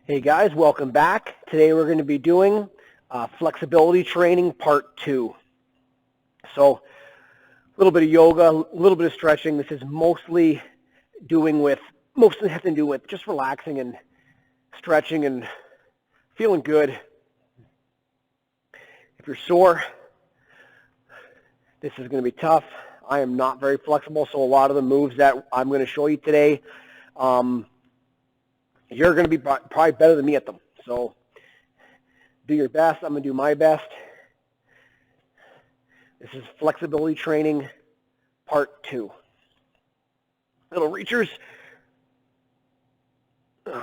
Hey guys, welcome back. Today we're going to be doing flexibility training part 2. So a little bit of yoga, a little bit of stretching. This is mostly has to do with just relaxing and stretching and feeling good. If you're sore, this is going to be tough. I am not very flexible, so a lot of the moves that I'm going to show you today, you're going to be probably better than me at them. So do your best. I'm going to do my best. This is flexibility training part 2. Little reachers. Good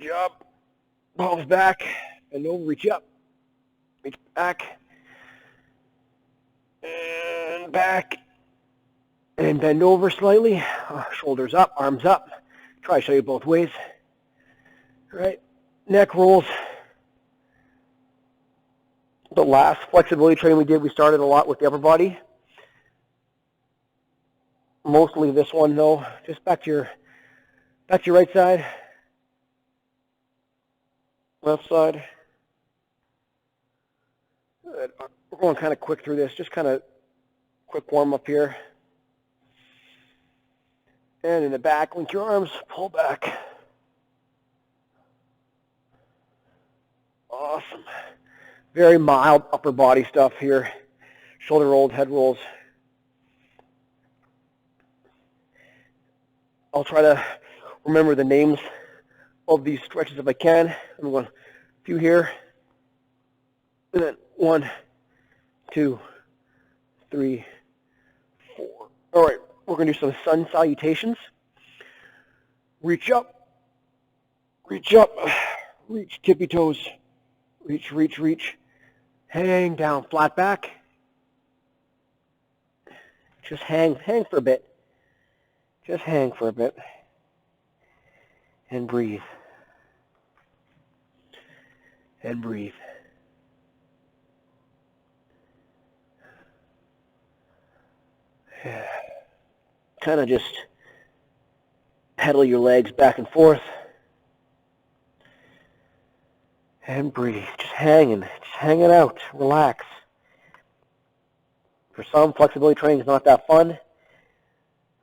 job. Palms back. Bend over, reach up. Reach back. And back. And bend over slightly, shoulders up, arms up. Try to show you both ways. Right, neck rolls. The last flexibility training we did, we started a lot with the upper body. Mostly this one though, just back to your right side, left side. Good. We're going kind of quick through this, just kind of quick warm up here. And in the back, link your arms, pull back. Awesome. Very mild upper body stuff here. Shoulder rolls, head rolls. I'll try to remember the names of these stretches if I can. I'm going a few here. And then 1, 2, 3, 4. All right. We're going to do some sun salutations. Reach up, reach, tippy toes, reach, hang down, flat back. Just hang for a bit. Just hang for a bit. And breathe. And breathe. Yeah. Kind of just pedal your legs back and forth and breathe. Just hanging out. Relax. For some, flexibility training is not that fun,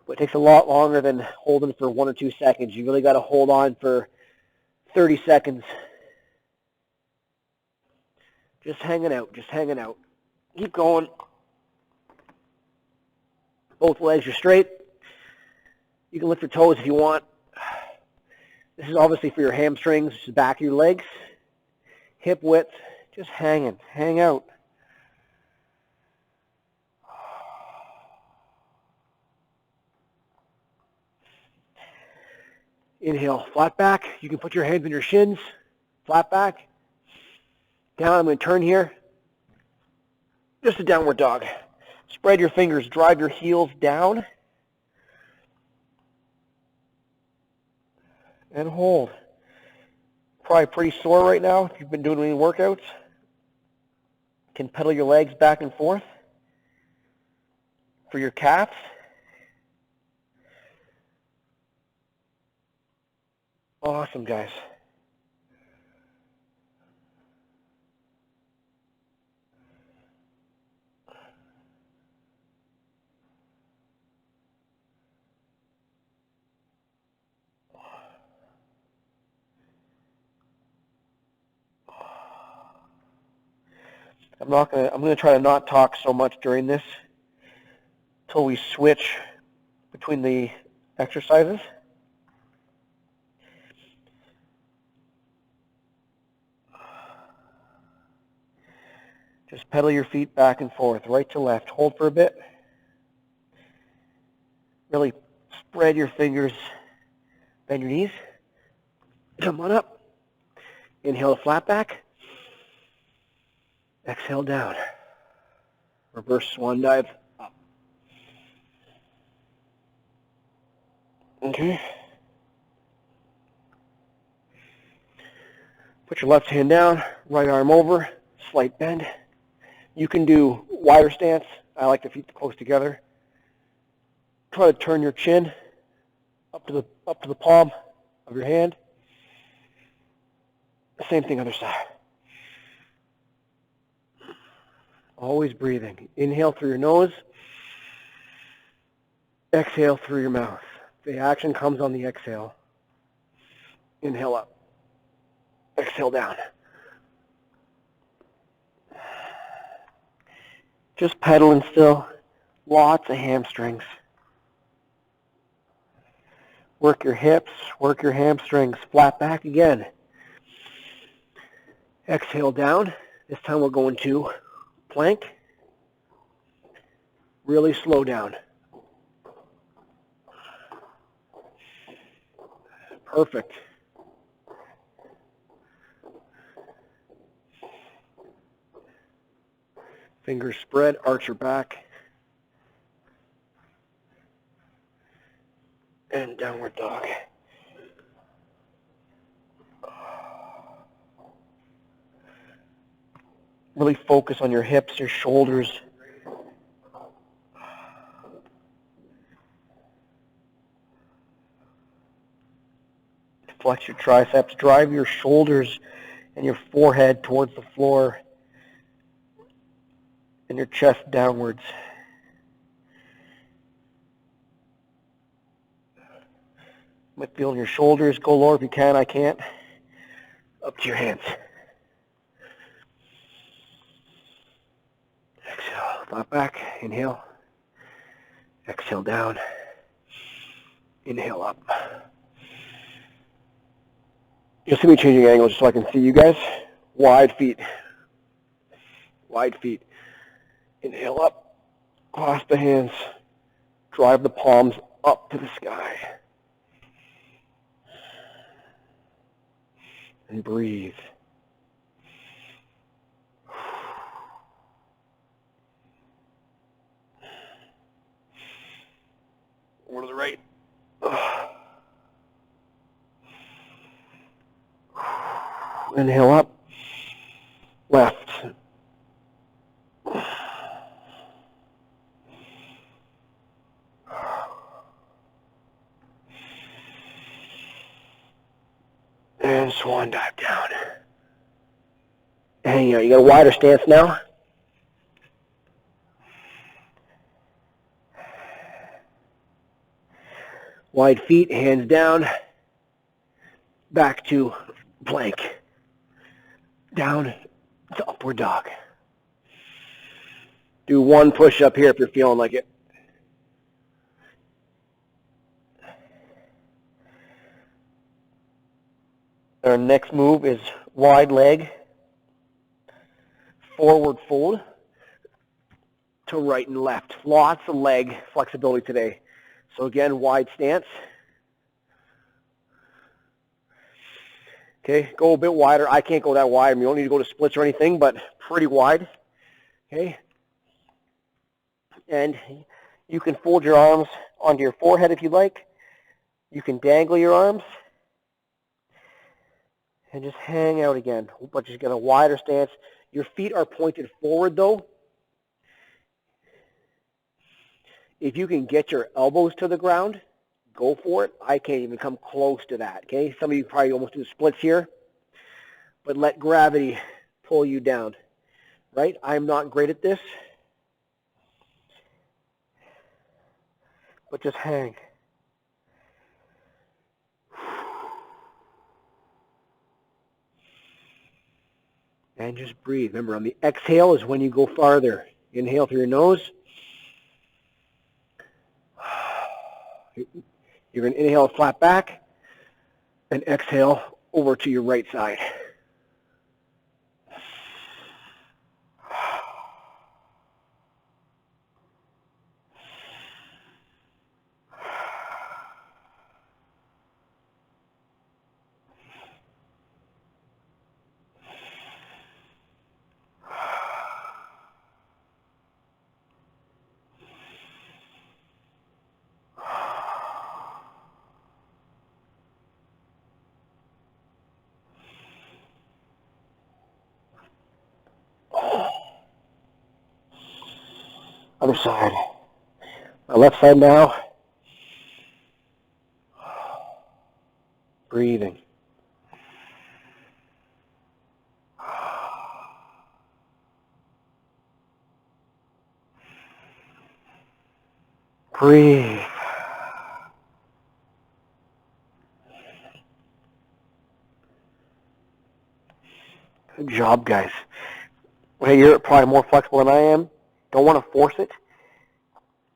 but it takes a lot longer than holding for 1 or 2 seconds. You really got to hold on for 30 seconds. Just hanging out. Keep going. Both legs are straight. You can lift your toes if you want. This is obviously for your hamstrings, the back of your legs. Hip width, just hang out. Inhale, flat back. You can put your hands on your shins, flat back. Down, I'm going to turn here. Just a downward dog. Spread your fingers, drive your heels down. And hold. Probably pretty sore right now if you've been doing any workouts. You can pedal your legs back and forth for your calves. Awesome, guys. I'm going to try to not talk so much during this until we switch between the exercises. Just pedal your feet back and forth, right to left. Hold for a bit. Really spread your fingers. Bend your knees. Come on up. Inhale, flat back. Exhale, down. Reverse swan dive, up. Okay. Put your left hand down, right arm over, slight bend. You can do wider stance. I like the feet close together. Try to turn your chin up to the palm of your hand. Same thing other side. Always breathing. Inhale through your nose. Exhale through your mouth. The action comes on the exhale. Inhale up. Exhale down. Just pedaling still. Lots of hamstrings. Work your hips, work your hamstrings. Flat back again. Exhale down. This time we're going to plank. Really slow down. Perfect. Fingers spread, arch your back. And downward dog. Really focus on your hips, your shoulders. Flex your triceps. Drive your shoulders and your forehead towards the floor and your chest downwards. Might feel in your shoulders. Go lower if you can. I can't. Up to your hands. Exhale. Flat back. Inhale. Exhale down. Inhale up. You'll see me changing angles just so I can see you guys. Wide feet. Wide feet. Inhale up. Clasp the hands. Drive the palms up to the sky. And breathe. Over to the right. Inhale up. Left. And swan dive down. Hang out. You got a wider stance now. Wide feet, hands down. Back to plank. Down to upward dog. Do one push-up here if you're feeling like it. Our next move is wide leg, forward fold to right and left. Lots of leg flexibility today. So again, wide stance. Okay, go a bit wider. I can't go that wide. I mean, you don't need to go to splits or anything, but pretty wide. Okay. And you can fold your arms onto your forehead if you like. You can dangle your arms. And just hang out again. But just get a wider stance. Your feet are pointed forward though. If you can get your elbows to the ground, go for it. I can't even come close to that. Okay, some of you probably almost do splits here, but let gravity pull you down. Right? I'm not great at this, but just hang. And just breathe. Remember, on the exhale is when you go farther. Inhale through your nose. You're going to inhale flat back and exhale over to your right side. Other side. My left side now. breathing. Breathe. Good job, guys. Hey, you're probably more flexible than I am. Don't want to force it.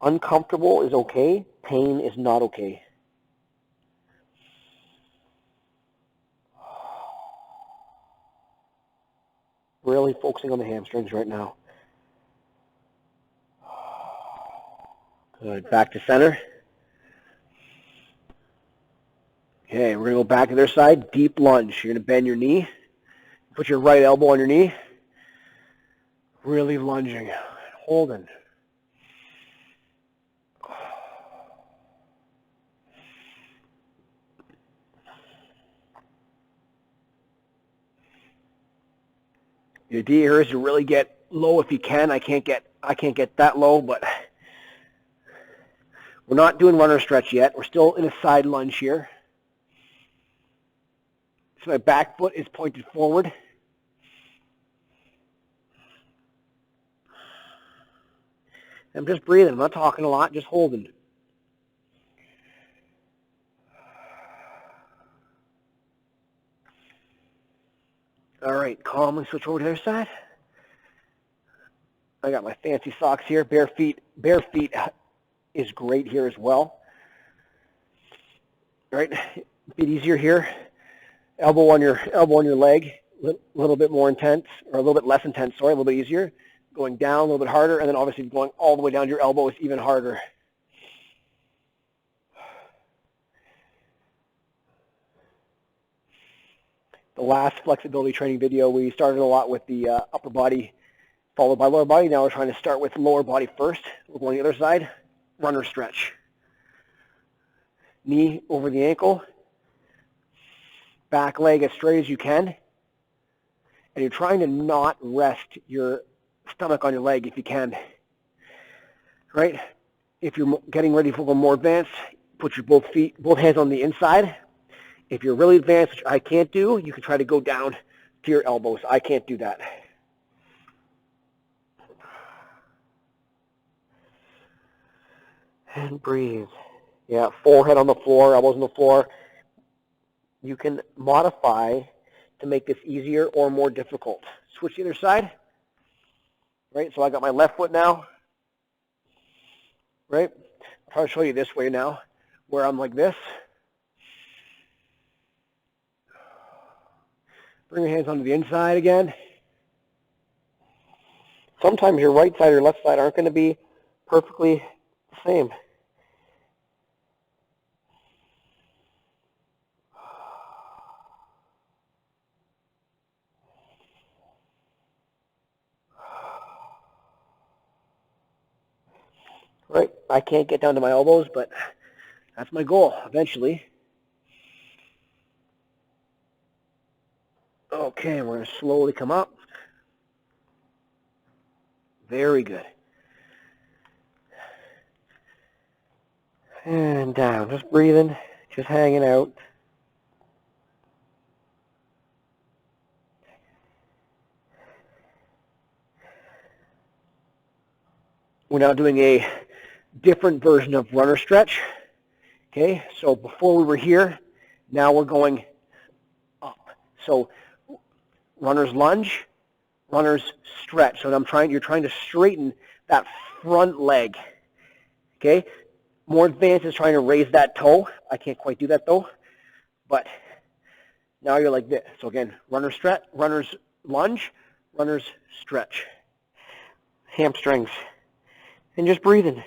Uncomfortable is okay. Pain is not okay. Really focusing on the hamstrings right now. Good. Back to center. Okay, we're going to go back to their side. Deep lunge. You're going to bend your knee. Put your right elbow on your knee. Really lunging. Holding. The idea here is to really get low if you can. I can't get that low, but we're not doing runner stretch yet. We're still in a side lunge here. So my back foot is pointed forward. I'm just breathing. I'm not talking a lot, just holding. All right, calmly switch over to the other side. I got my fancy socks here. Bare feet is great here as well. All right, a bit easier here. Elbow on your leg, a little bit more intense, or a little bit less intense, sorry, a little bit easier. Going down a little bit harder, and then obviously going all the way down to your elbow is even harder. The last flexibility training video, we started a lot with the upper body followed by lower body. Now we're trying to start with lower body first. We're going to the other side. Runner stretch. Knee over the ankle. Back leg as straight as you can. And you're trying to not rest your stomach on your leg if you can. Right? If you're getting ready for more advanced, put your both hands on the inside. If you're really advanced, which I can't do, you can try to go down to your elbows. I can't do that. And breathe. Yeah, forehead on the floor, elbows on the floor. You can modify to make this easier or more difficult. Switch the other side. Right, so I got my left foot now. Right, I'll try to show you this way now, where I'm like this. Bring your hands onto the inside again. Sometimes your right side or left side aren't going to be perfectly the same. Right, I can't get down to my elbows, but that's my goal eventually. Okay, we're going to slowly come up. Very good. And down, just breathing, just hanging out. We're now doing a different version of runner stretch. Okay, so before we were here, now we're going up. So runner's lunge, runner's stretch. So you're trying to straighten that front leg. Okay, more advanced is trying to raise that toe. I can't quite do that though, but now you're like this. So again, runner's stretch, runner's lunge, runner's stretch. Hamstrings. And just breathing.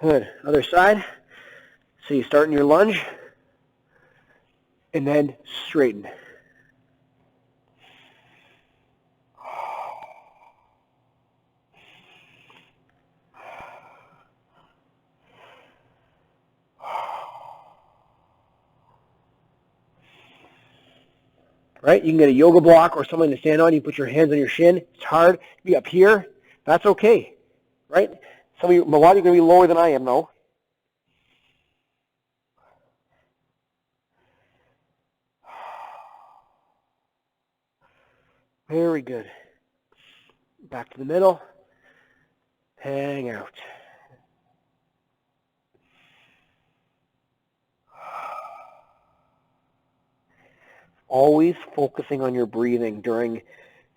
Good. Other side. So you start in your lunge and then straighten. right? You can get a yoga block or something to stand on. You put your hands on your shin. It's hard to be up here. That's okay, right? A lot of you are going to be lower than I am, though. Very good. Back to the middle. Hang out. Always focusing on your breathing during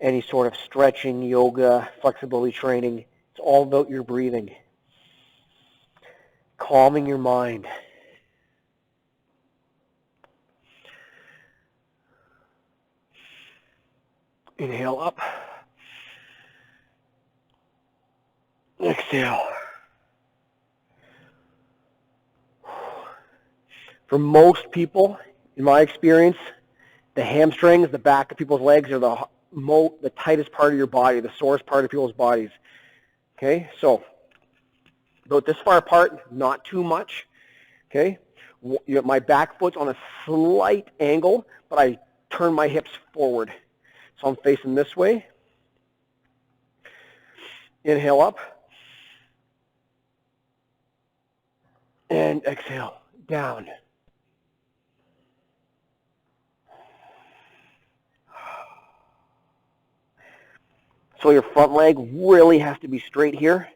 any sort of stretching, yoga, flexibility training. It's all about your breathing. Calming your mind. Inhale up. Exhale. For most people, in my experience, the hamstrings, the back of people's legs are the tightest part of your body, the sorest part of people's bodies. Okay, so about this far apart, not too much. Okay, my back foot's on a slight angle, but I turn my hips forward. So I'm facing this way. Inhale up. And exhale, down. So your front leg really has to be straight here.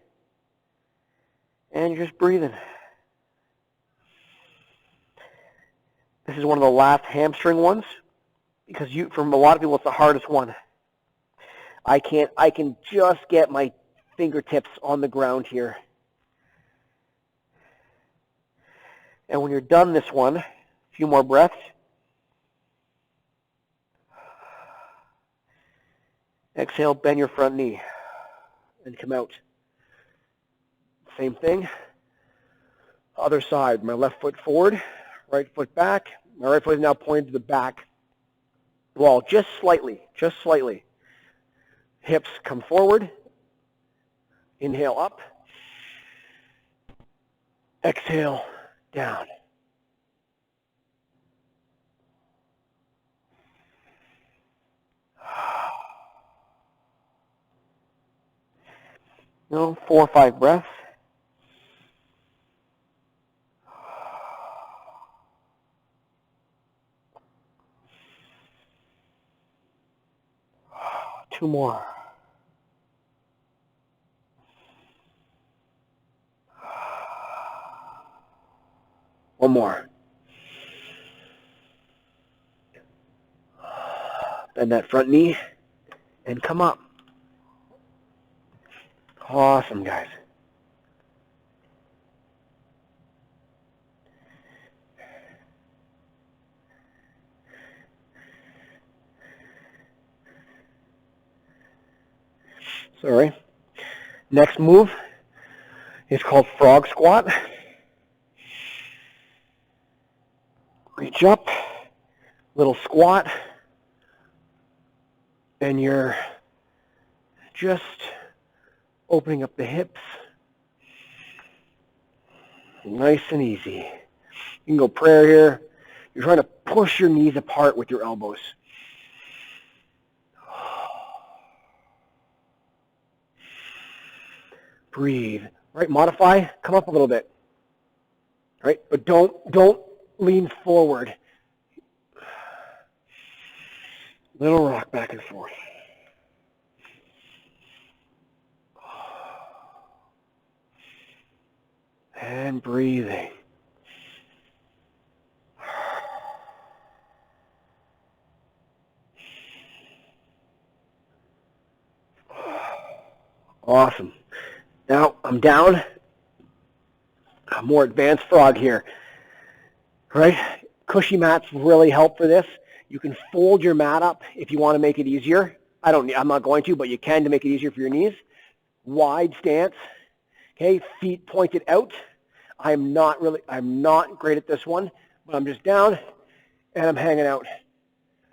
And you're just breathing. This is one of the last hamstring ones, because for a lot of people, it's the hardest one. I can just get my fingertips on the ground here. And when you're done this one, a few more breaths. Exhale, bend your front knee and come out. Same thing. Other side, my left foot forward, right foot back. My right foot is now pointed to the back wall, just slightly, just slightly. Hips come forward. Inhale up. Exhale, down. No, 4 or 5 breaths. Two more. One more. Bend that front knee and come up. Awesome, guys. Sorry. Next move is called frog squat. Reach up, little squat, and you're just opening up the hips. Nice and easy. You can go prayer here. You're trying to push your knees apart with your elbows. Breathe. Right, modify, come up a little bit. Right, but don't lean forward. Little rock back and forth. And breathing. Awesome. Now I'm down. A more advanced frog here. Right? Cushy mats really help for this. You can fold your mat up if you want to make it easier. I'm not going to, but you can to make it easier for your knees. Wide stance. Okay, feet pointed out. I'm not great at this one, but I'm just down and I'm hanging out.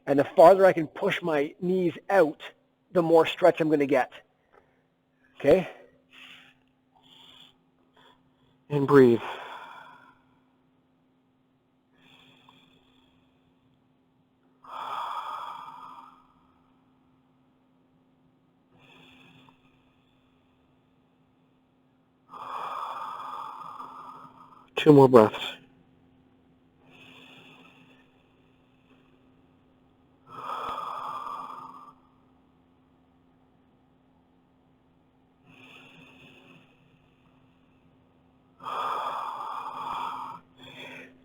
And the farther I can push my knees out, the more stretch I'm going to get. Okay? And breathe. 2 more breaths.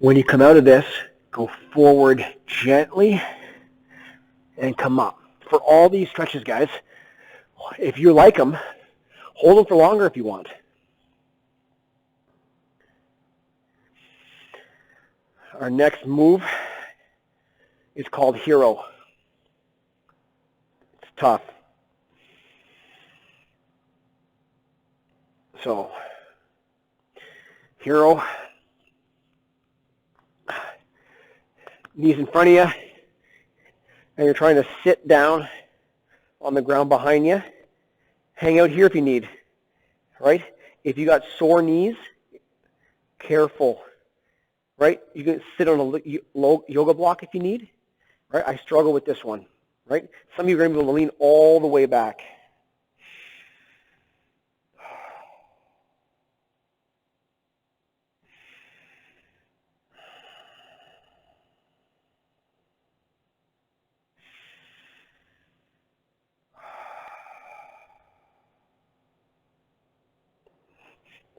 When you come out of this, go forward gently and come up. For all these stretches, guys, if you like them, hold them for longer if you want. Our next move is called Hero. It's tough. So, Hero, knees in front of you, and you're trying to sit down on the ground behind you. Hang out here if you need, right? If you got sore knees, careful, right? You can sit on a yoga block if you need, right? I struggle with this one, right? Some of you are going to be able to lean all the way back.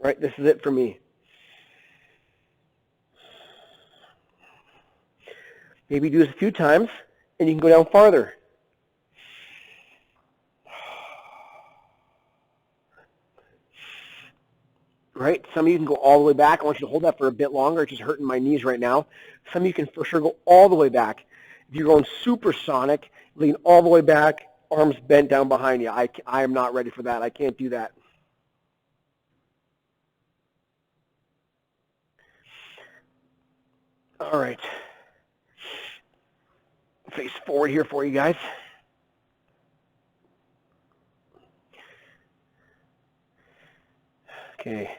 Right, this is it for me. Maybe do this a few times, and you can go down farther. Right, some of you can go all the way back. I want you to hold that for a bit longer. It's just hurting my knees right now. Some of you can for sure go all the way back. If you're going supersonic, lean all the way back, arms bent down behind you. I am not ready for that. I can't do that. All right. Face forward here for you guys. Okay.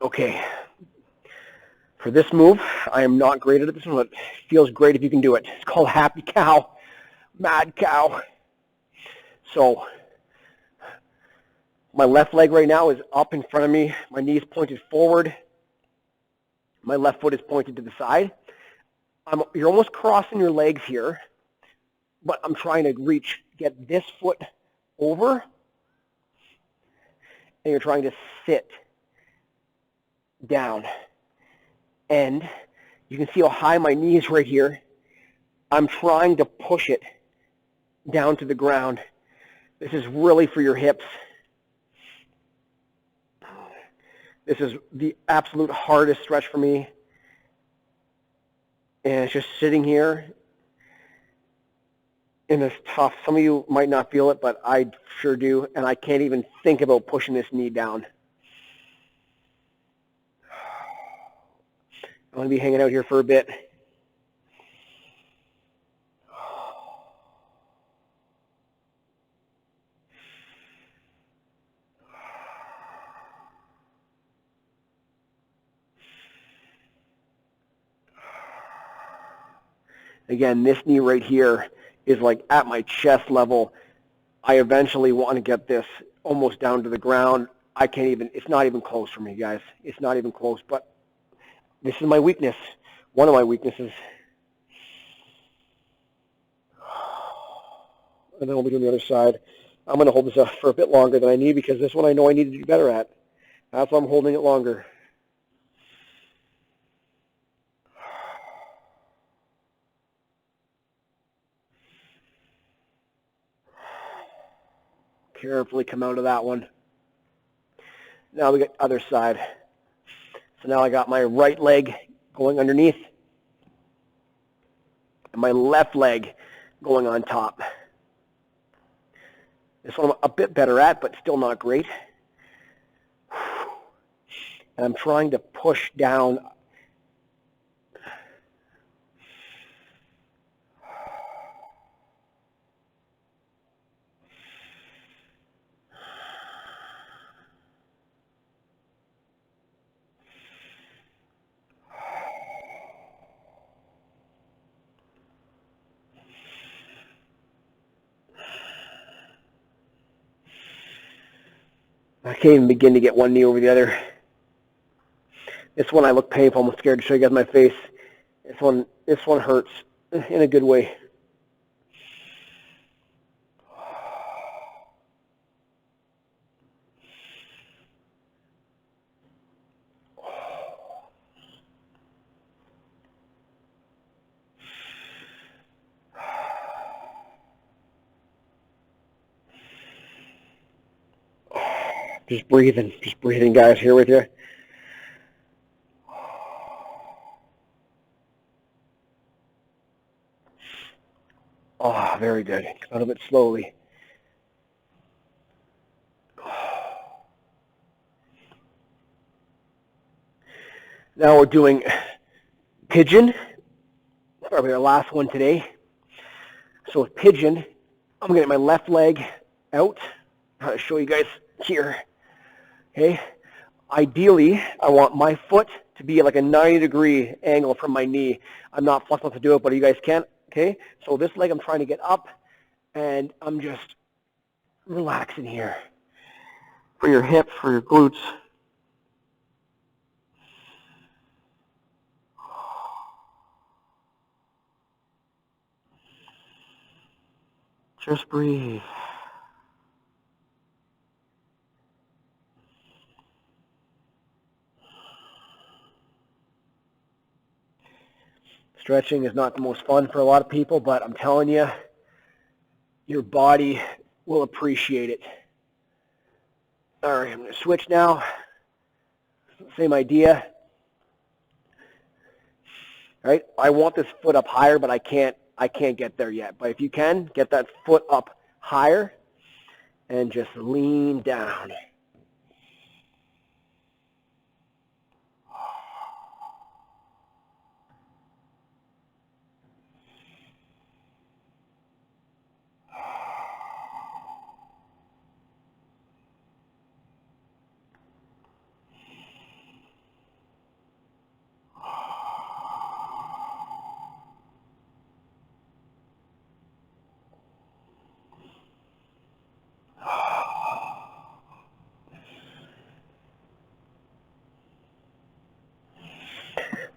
Okay. For this move, I am not great at this one, but it feels great if you can do it. It's called Happy Cow, Mad Cow. So my left leg right now is up in front of me. My knees pointed forward. My left foot is pointed to the side. You're almost crossing your legs here, but I'm trying to get this foot over, and you're trying to sit down. And you can see how high my knee is right here. I'm trying to push it down to the ground. This is really for your hips. This is the absolute hardest stretch for me. And it's just sitting here. And it's tough. Some of you might not feel it, but I sure do. And I can't even think about pushing this knee down. I'm going to be hanging out here for a bit. Again, this knee right here is like at my chest level. I eventually want to get this almost down to the ground. I can't even, it's not even close for me, guys. It's not even close, but this is my weakness, one of my weaknesses. And then we'll be doing the other side. I'm going to hold this up for a bit longer than I need because this one I know I need to do better at. That's why I'm holding it longer. Carefully come out of that one. Now we got other side. So now I got my right leg going underneath and my left leg going on top. This one I'm a bit better at, but still not great. And I'm trying to push down. I can't even begin to get one knee over the other. This one I look painful. I'm scared to show you guys my face. This one hurts in a good way. Just breathing, guys, here with you. Oh, very good. Come out of it slowly. Now we're doing pigeon. Probably our last one today. So with pigeon, I'm going to get my left leg out. I'll show you guys here. Okay. Ideally, I want my foot to be like a 90-degree angle from my knee. I'm not flexible to do it, but you guys can. Okay. So this leg I'm trying to get up, and I'm just relaxing here. For your hips, for your glutes. Just breathe. Stretching is not the most fun for a lot of people, but I'm telling you, your body will appreciate it. All right, I'm going to switch now. Same idea. All right, I want this foot up higher, but I can't get there yet. But if you can, get that foot up higher and just lean down.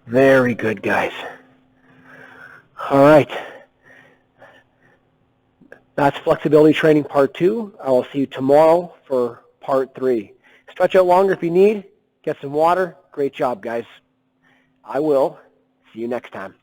Very good, guys. All right. That's flexibility training part 2. I will see you tomorrow for part 3. Stretch out longer if you need. Get some water. Great job, guys. I will see you next time.